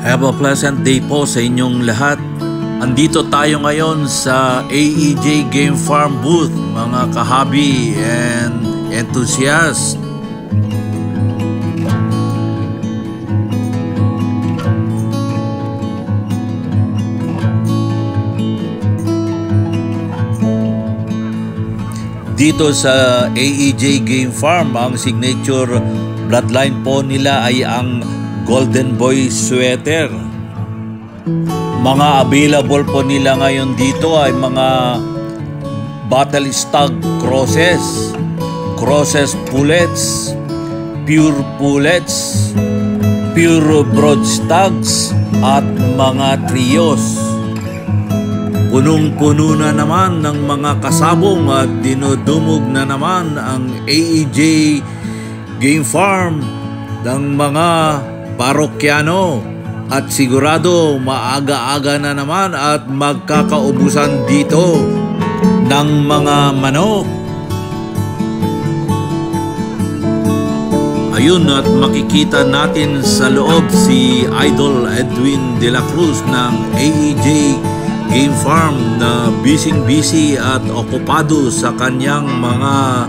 Have a pleasant day po sa inyong lahat. Andito tayo ngayon sa AEJ Game Farm booth, mga kahabi and enthusiasts. Dito sa AEJ Game Farm, ang signature bloodline po nila ay ang Golden Boy Sweater. Mga available po nila ngayon dito ay mga Battle Stag Crosses, Crosses Pullets, Pure Pullets, Pure Broad Stags at mga Trios. Punong-puno na naman ng mga kasabong at dinudumog na naman ang AEJ Game Farm ng mga parokyano at sigurado maaga-aga na naman at magkakaubusan dito ng mga manok. Ayun, at makikita natin sa loob si Idol Edwin De La Cruz ng AEJ Game Farm na busy at okupado sa kanyang mga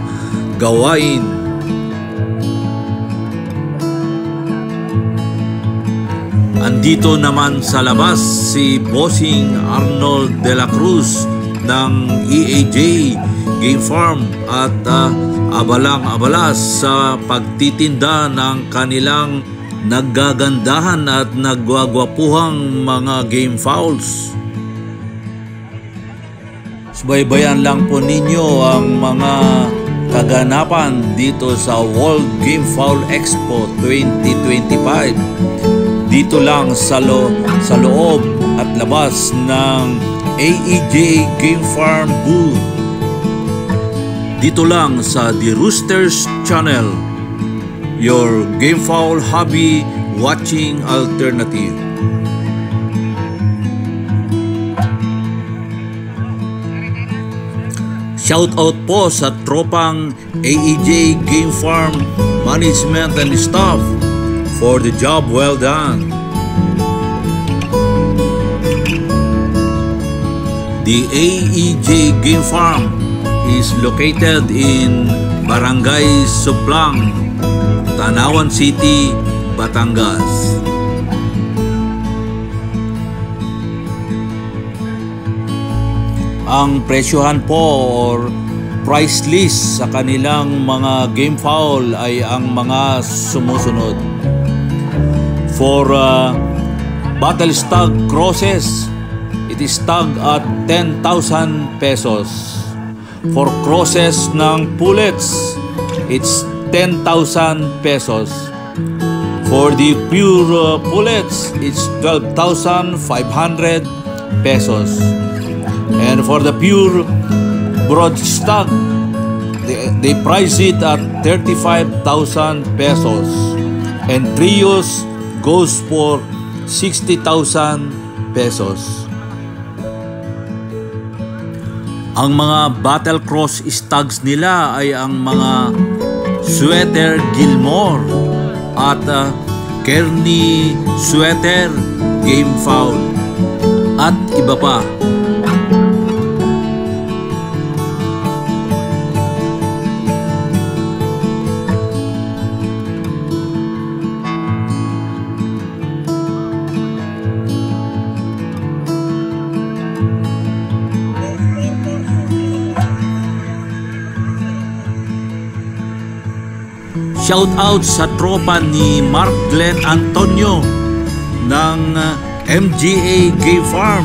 gawain. Andito naman sa labas si Bossing Arnold De La Cruz ng AEJ Game Farm at abalang-abala sa pagtitinda ng kanilang naggagandahan at nagwagwapuhang mga game fowls. Subaybayan lang po ninyo ang mga kaganapan dito sa World Game Fowl Expo 2025. Dito lang sa loob at labas ng AEJ Game Farm booth. Dito lang sa The Roosters Channel, your game fowl hobby watching alternative. Shout out po sa tropang AEJ Game Farm management and staff for the job well done. The AEJ Game Farm is located in Barangay Suplang, Tanawan City, Batangas. Ang presyohan po or price list sa kanilang mga game fowl ay ang mga sumusunod. For Battle Stag Crosses, it is tagged at 10,000 pesos. For crosses ng pullets, it's 10,000 pesos. For the pure pullets, it's 12,500 pesos. And for the pure broad stag, they price it at 35,000 pesos. And trios goes for 60,000 pesos. Ang mga battle cross stags nila ay ang mga Sweater Gilmore at Kearney Sweater Game Fowl at iba pa. Shout out sa tropa ni Mark Glenn Antonio ng MGA Game Farm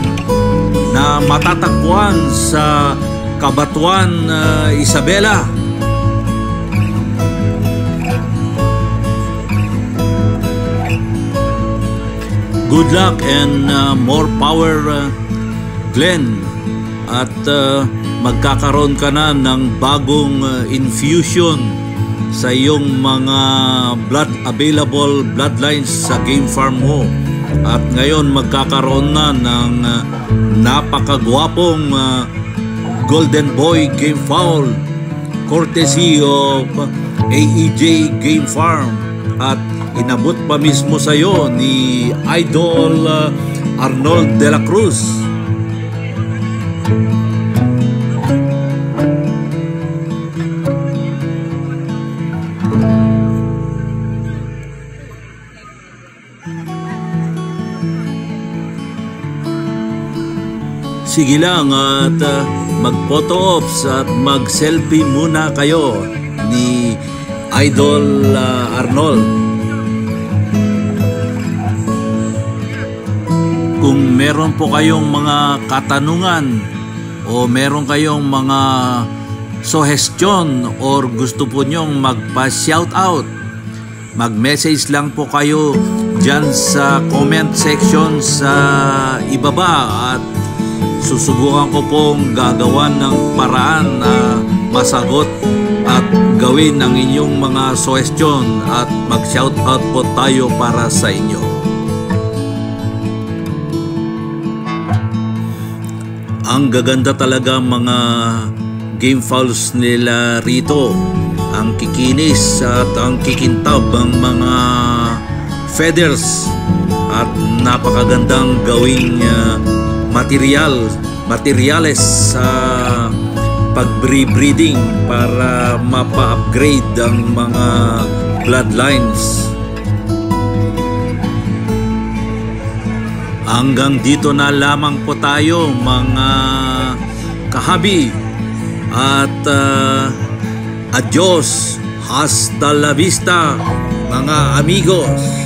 na matatagpuan sa Cabanatuan, Isabela. Good luck and more power, Glenn. At magkakaroon ka na ng bagong infusion sa iyong mga available bloodlines sa game farm mo. At ngayon magkakaroon na ng napakagwapong Golden Boy Game Fowl courtesy of AEJ Game Farm. At inabot pa mismo sa iyo ni Idol Arnold de la Cruz. Sige lang at mag-photo ops at mag-selfie muna kayo ni Idol Arnold. Kung meron po kayong mga katanungan o meron kayong mga suggestion or gusto po nyong magpa-shoutout, mag-message lang po kayo dyan sa comment section sa ibaba at susubukan ko pong gagawan ng paraan na masagot at gawin ang inyong mga suggestion at mag-shoutout po tayo para sa inyo. Ang gaganda talaga mga game fouls nila rito. Ang kikinis at ang kikintab ang mga feathers at napakagandang gawing materyales sa pag-breeding para mapa-upgrade ang mga bloodlines. Hanggang dito na lamang po tayo mga kahabi at adios, hasta la vista mga amigos.